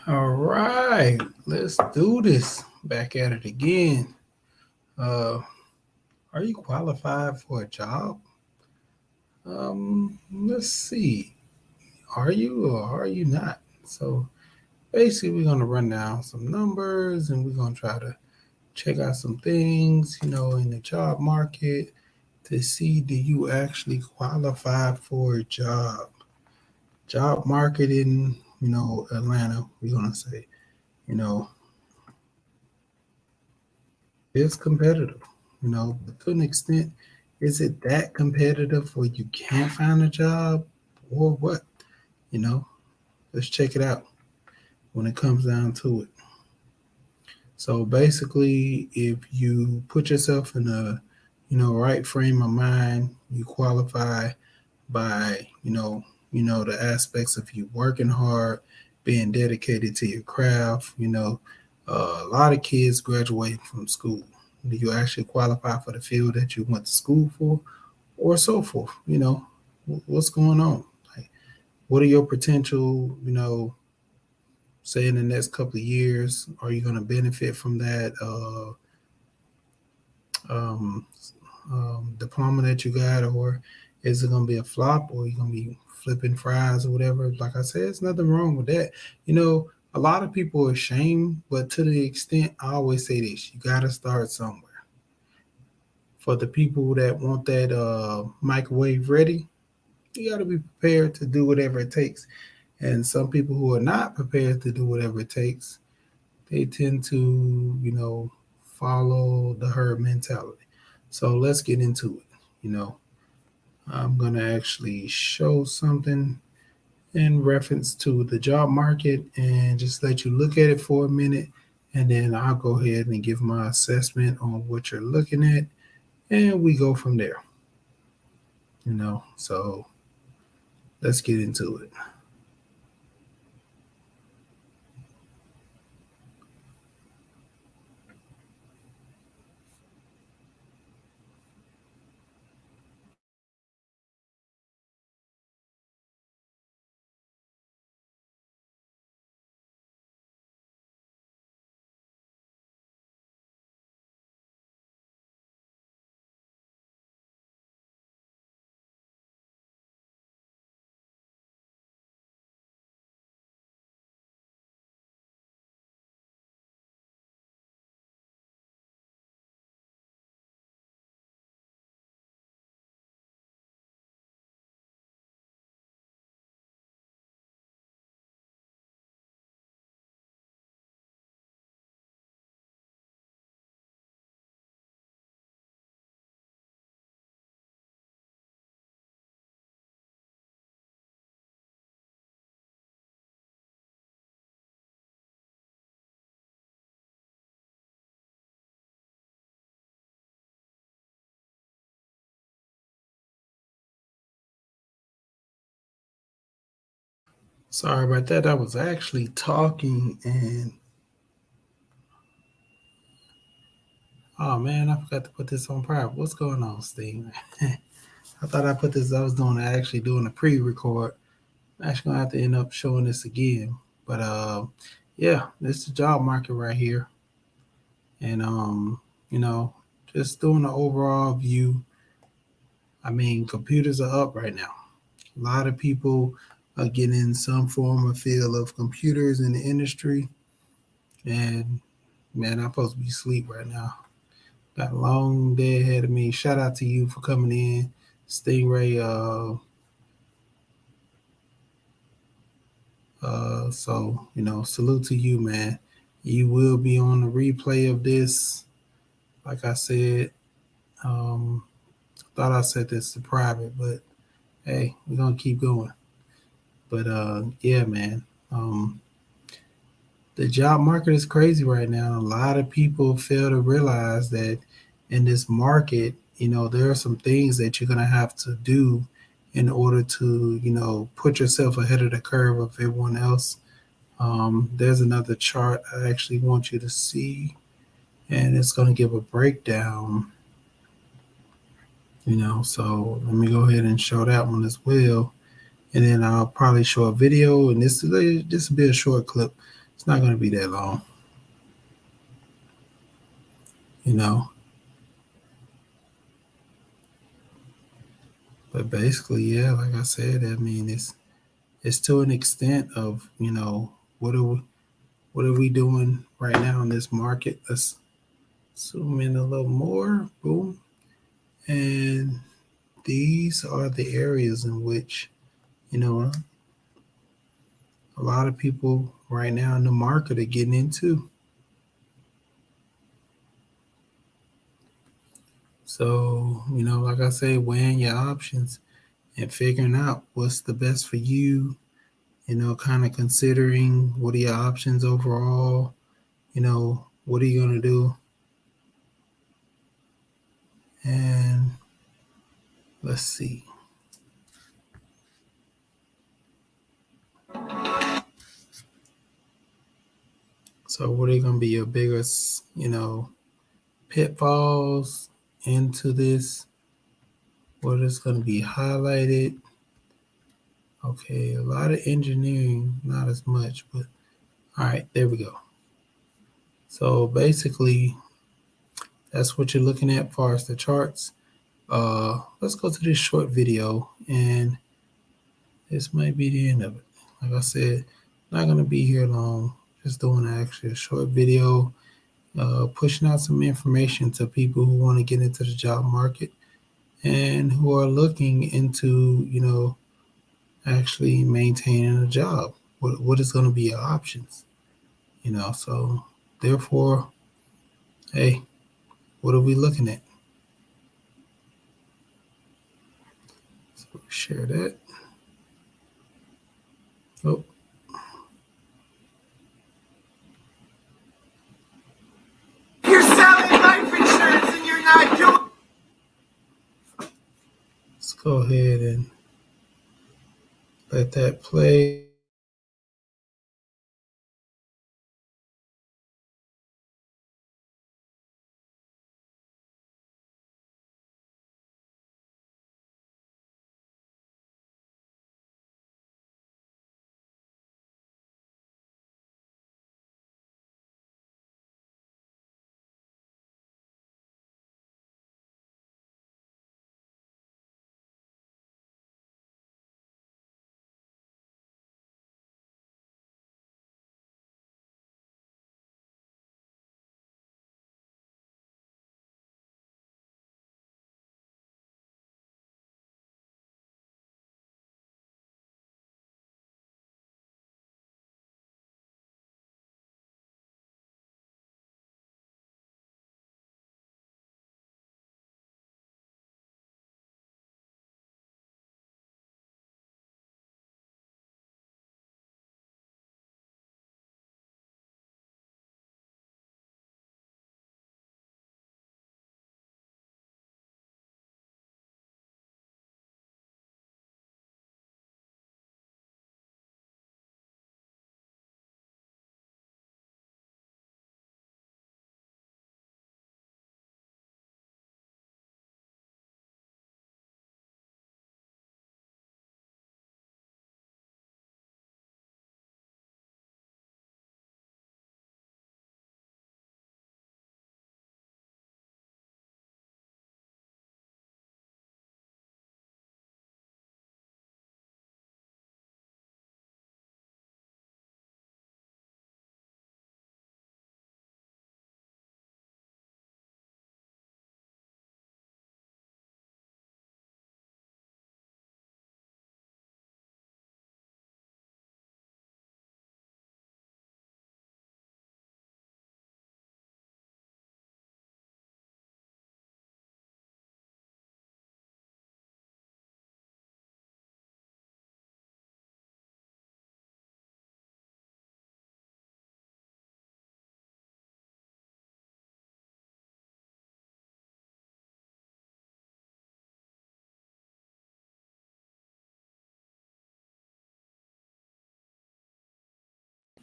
All right, let's do this. Back at it again. Uh, are you qualified for a job? Let's see. Are you or are you not? So basically, we're gonna run down some numbers and we're gonna try to check out some things, in the job market to see do you actually qualify for a job. Job market in, Atlanta, we're gonna say, you know, it's competitive, but to an extent, is it that competitive where you can't find a job or what? You know, let's check it out when it comes down to it. So basically, if you put yourself in a, right frame of mind, you qualify by, the aspects of you working hard, being dedicated to your craft, a lot of kids graduate from school. Do you actually qualify for the field that you went to school for, or so forth? What's going on? Like, what are your potential? Say in the next couple of years, are you going to benefit from that um, diploma that you got, or is it going to be a flop, or are you going to be flipping fries or whatever? Like I said, there's nothing wrong with that. A lot of people are ashamed, but to the extent, I always say this: you got to start somewhere. For the people that want that microwave ready, you got to be prepared to do whatever it takes. And some people who are not prepared to do whatever it takes, they tend to, follow the herd mentality. So let's get into it. You know, I'm going to actually show something in reference to the job market and just let you look at it for a minute. And then I'll go ahead and give my assessment on what you're looking at. And we go from there. So let's get into it. Sorry about that. I was actually talking and oh man, I forgot to put this on private. What's going on, Steve? I thought I put this. I was actually doing a pre-record. I'm actually gonna have to end up showing this again. But yeah, this is the job market right here, and you know, just doing the overall view. I mean, computers are up right now. A lot of people are getting some form of feel of computers in the industry, and man, I'm supposed to be asleep right now. Got a long day ahead of me. Shout out to you for coming in, Stingray. So salute to you, man. You will be on the replay of this. Like I said, um, thought I said this to private, but hey, we're gonna keep going. But yeah, man. The job market is crazy right now. A lot of people fail to realize that in this market, there are some things that you're gonna have to do in order to, put yourself ahead of the curve of everyone else. There's another chart I actually want you to see, and it's going to give a breakdown. So let me go ahead and show that one as well, and then I'll probably show a video, and this will be a short clip. It's not going to be that long, you know. But basically, yeah, like I said, I mean, it's to an extent of, what are we doing right now in this market? Let's zoom in a little more. Boom. And these are the areas in which, you know, a lot of people right now in the market are getting into. So, like I say, weighing your options and figuring out what's the best for you, kind of considering what are your options overall, what are you going to do? And let's see. So, what are going to be your biggest, pitfalls into this? What is going to be highlighted? Okay, a lot of engineering, not as much, but all right, there we go. So basically, that's what you're looking at as far as the charts. Let's go to this short video, and this might be the end of it. Like I said, not gonna be here long. Just doing actually a short video, pushing out some information to people who want to get into the job market and who are looking into, actually maintaining a job. What is going to be your options? So therefore, hey, what are we looking at? So share that. Oh, You're selling life insurance and you're not doing. let's go ahead and let that play.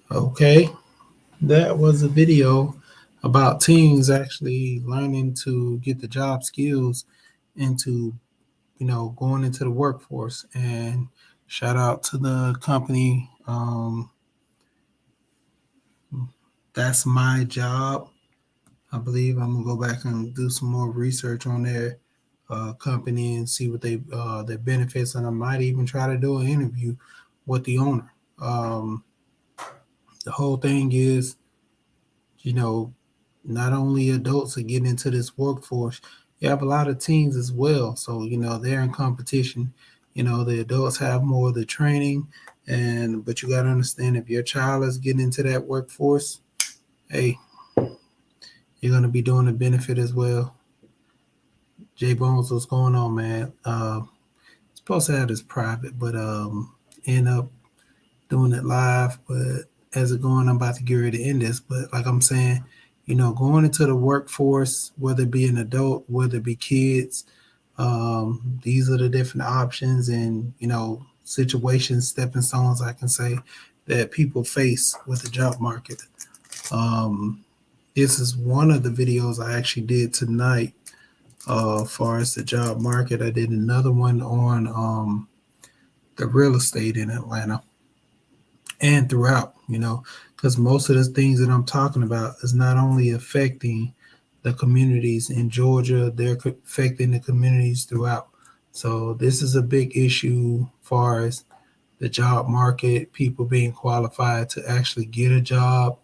Okay, that was a video about teens actually learning to get the job skills into, going into the workforce. And shout out to the company That's My Job. I believe I'm gonna go back and do some more research on their company and see what their benefits, and I might even try to do an interview with the owner. Um, the whole thing is, you know, not only adults are getting into this workforce, you have a lot of teens as well. So, they're in competition. The adults have more of the training, but you got to understand, if your child is getting into that workforce, hey, you're going to be doing the benefit as well. Jay Bones, what's going on, man? Supposed to have this private, but end up doing it live. But as it going, I'm about to get ready to end this. But like I'm saying, going into the workforce, whether it be an adult, whether it be kids, these are the different options and situations, stepping stones, I can say, that people face with the job market. Um, this is one of the videos I actually did tonight. As far as the job market, I did another one on the real estate in Atlanta and throughout, because most of the things that I'm talking about is not only affecting the communities in Georgia, they're affecting the communities throughout. So this is a big issue as far as the job market, people being qualified to actually get a job,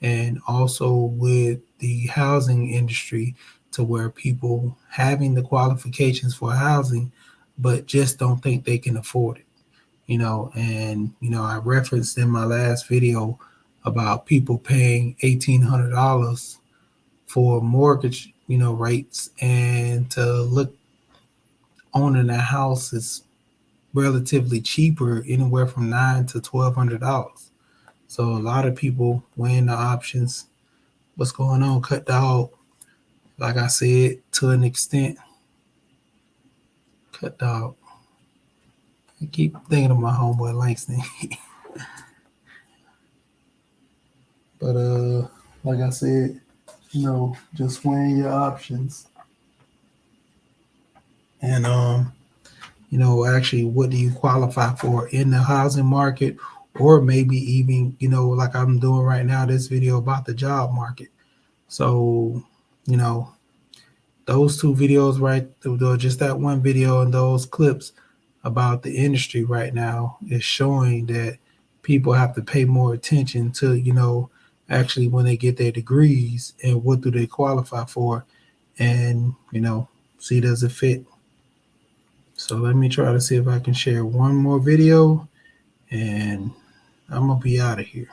and also with the housing industry, to where people having the qualifications for housing but just don't think they can afford it. And I referenced in my last video about people paying $1,800 for mortgage, rates, and to look, owning a house is relatively cheaper, anywhere from $900 to $1,200. So a lot of people weighing the options. What's going on, Cut Dog? Like I said, to an extent, Cut Dog. I keep thinking of my homeboy Langston. But like I said, just weighing your options. And actually, what do you qualify for in the housing market, or maybe even, like I'm doing right now, this video about the job market. So, you know, those two videos, right? Just that one video and those clips about the industry right now is showing that people have to pay more attention to, actually when they get their degrees and what do they qualify for, and, see, does it fit. So let me try to see if I can share one more video, and I'm gonna be out of here.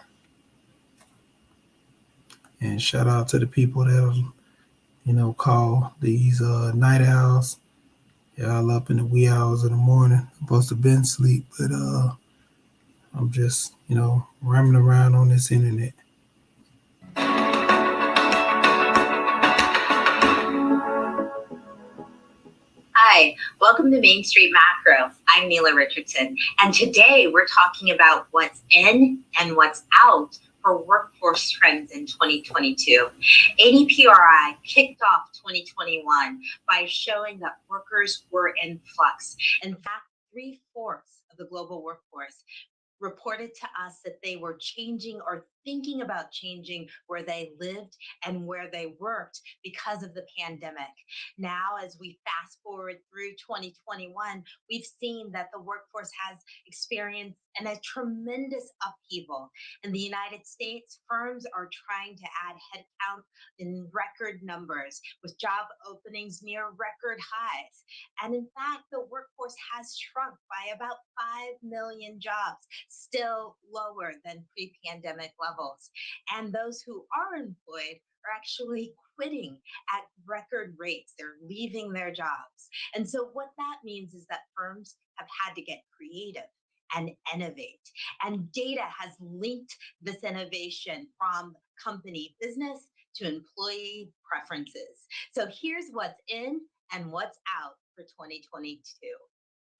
And shout out to the people that call these night owls. Y'all up in the wee hours of the morning. I'm supposed to been asleep, but I'm just roaming around on this internet. Hi, welcome to Main Street Macro. I'm Neela Richardson, and today we're talking about what's in and what's out for workforce trends in 2022. ADPRI kicked off 2021 by showing that workers were in flux. In fact, 3/4 of the global workforce reported to us that they were changing or thinking about changing where they lived and where they worked because of the pandemic. Now, as we fast forward through 2021, we've seen that the workforce has experienced a tremendous upheaval. In the United States, firms are trying to add headcount in record numbers, with job openings near record highs. And in fact, the workforce has shrunk by about 5 million jobs, still lower than pre-pandemic levels. And those who are employed are actually quitting at record rates. They're leaving their jobs. And so what that means is that firms have had to get creative and innovate. And data has linked this innovation from company business to employee preferences. So here's what's in and what's out for 2022.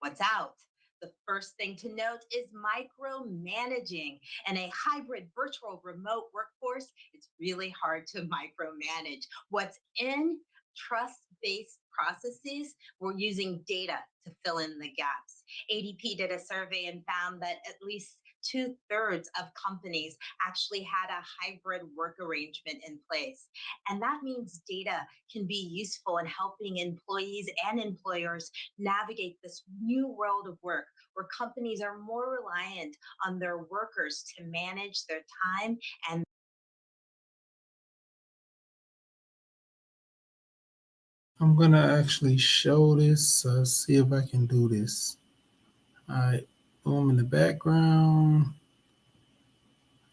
What's out? The first thing to note is micromanaging. In a hybrid virtual remote workforce, it's really hard to micromanage. What's in? Trust-based processes. We're using data to fill in the gaps. ADP did a survey and found that at least 2/3 of companies actually had a hybrid work arrangement in place. And that means data can be useful in helping employees and employers navigate this new world of work where companies are more reliant on their workers to manage their time and I'm gonna actually show this. See if I can do this. All right, boom in the background.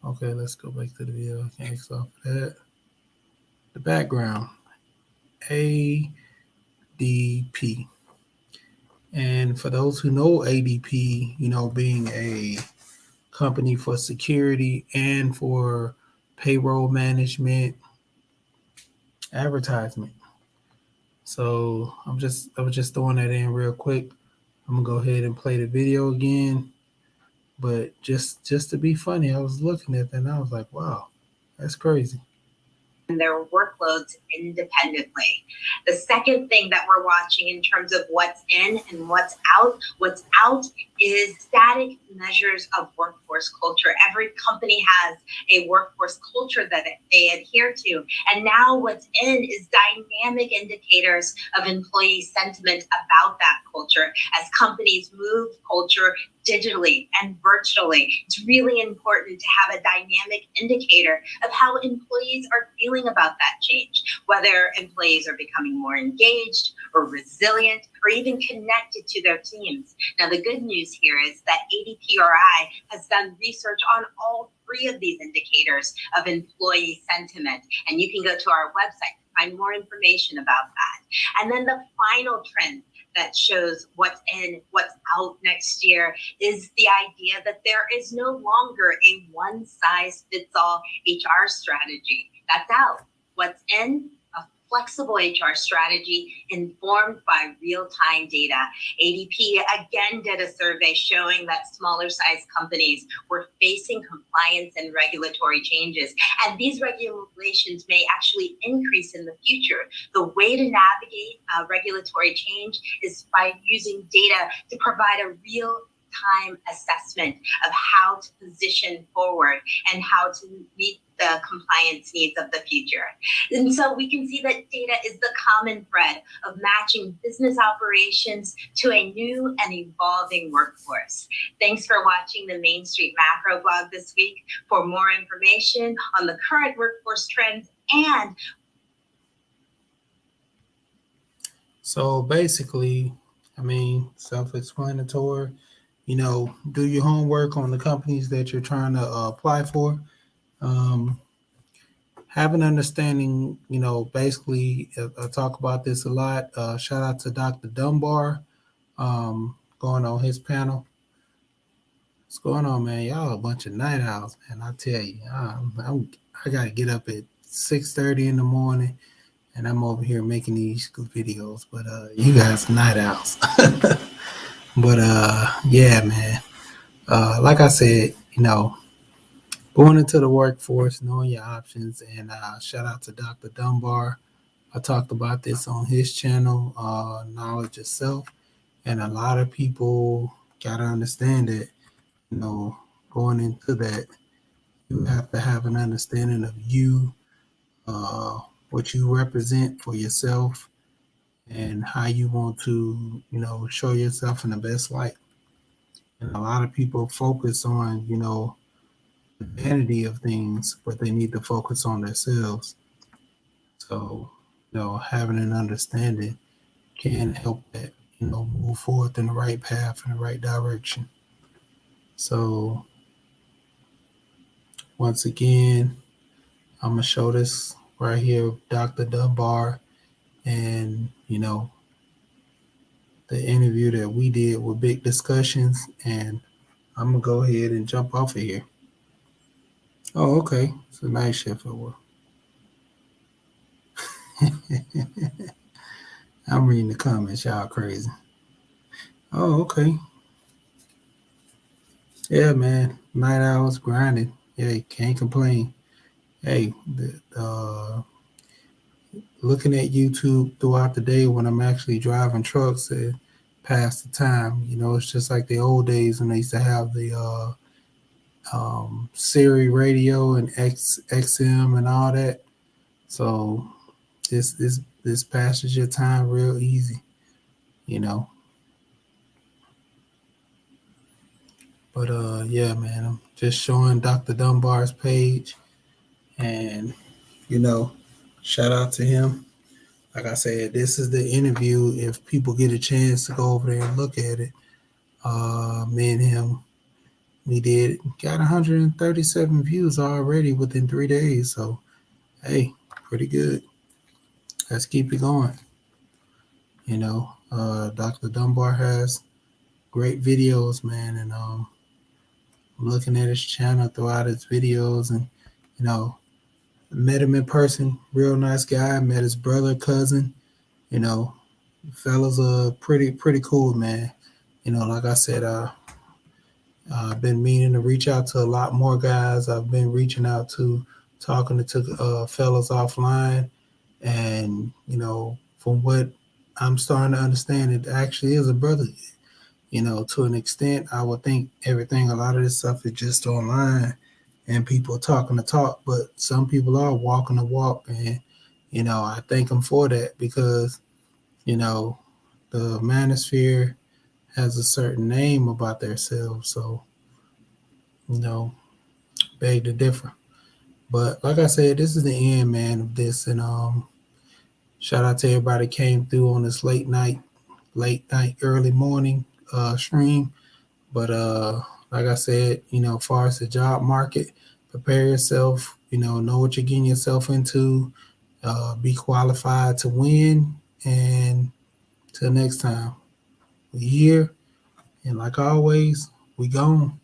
Okay, let's go back to the video. I can X off that. The background, ADP. And for those who know ADP, being a company for security and for payroll management, advertisement. So I was just throwing that in real quick. I'm gonna go ahead and play the video again. But just to be funny, I was looking at that and I was like, wow, that's crazy. their workloads independently. The second thing that we're watching in terms of what's in and what's out is static measures of workforce culture. Every company has a workforce culture that they adhere to. And now what's in is dynamic indicators of employee sentiment about that culture as companies move culture digitally and virtually. It's really important to have a dynamic indicator of how employees are feeling about that change, whether employees are becoming more engaged or resilient or even connected to their teams. Now, the good news here is that ADPRI has done research on all three of these indicators of employee sentiment, and you can go to our website to find more information about that. And then the final trend that shows what's in, what's out next year is the idea that there is no longer a one-size-fits-all HR strategy. That's out. What's in? A flexible HR strategy informed by real-time data. ADP again did a survey showing that smaller sized companies were facing compliance and regulatory changes. And these regulations may actually increase in the future. The way to navigate regulatory change is by using data to provide a real-time assessment of how to position forward and how to meet the compliance needs of the future. And so we can see that data is the common thread of matching business operations to a new and evolving workforce. Thanks for watching the Main Street Macro blog this week. For more information on the current workforce trends and So basically, self-explanatory. Do your homework on the companies that you're trying to apply for. Have an understanding, basically, I talk about this a lot. Shout out to Dr. Dunbar going on his panel. What's going on, man? Y'all a bunch of night owls, man. I tell you, I got to get up at 6:30 in the morning, and I'm over here making these videos. But you guys are night owls. But yeah, man. Like I said, going into the workforce, knowing your options, and shout out to Dr. Dunbar. I talked about this on his channel, Knowledge of Self, and a lot of people got to understand that, going into that, you have to have an understanding of you, what you represent for yourself, and how you want to, show yourself in the best light. And a lot of people focus on, the vanity of things, but they need to focus on themselves. So, having an understanding can help that, move forward in the right path, in the right direction. So, once again, I'm going to show this right here, Dr. Dunbar, and, the interview that we did with Big Discussions, and I'm going to go ahead and jump off of here. Oh, okay. It's a night shift at work. I'm reading the comments. Y'all crazy. Oh, okay. Yeah, man. Night hours grinding. Yeah, can't complain. Hey, looking at YouTube throughout the day when I'm actually driving trucks and pass the time. It's just like the old days when they used to have the Siri radio and XM and all that. So this passes your time real easy, you know. But yeah, man, I'm just showing Dr. Dunbar's page, and you know, shout out to him. Like I said, this is the interview. If people get a chance to go over there and look at it, me and him, we got 137 views already within 3 days. So, hey, pretty good. Let's keep it going. You know, Dr. Dunbar has great videos, man, and I'm looking at his channel throughout his videos, and you know, met him in person, real nice guy. Met his brother, cousin. You know, fellas are pretty cool, man. You know, like I said, I've been meaning to reach out to a lot more guys. I've been reaching out to, talking to fellas offline, and you know, from what I'm starting to understand, it actually is a brotherhood. You know, to an extent, I would think a lot of this stuff is just online and people talking the talk, but some people are walking the walk, and you know, I thank them for that, because you know, the manosphere has a certain name about themselves, so you know, beg to differ. But like I said, this is the end, man, of this, and shout out to everybody came through on this late night, early morning stream. But like I said, you know, as far as the job market, prepare yourself. You know what you're getting yourself into. Be qualified to win. And till next time, we here. And like always, we gone.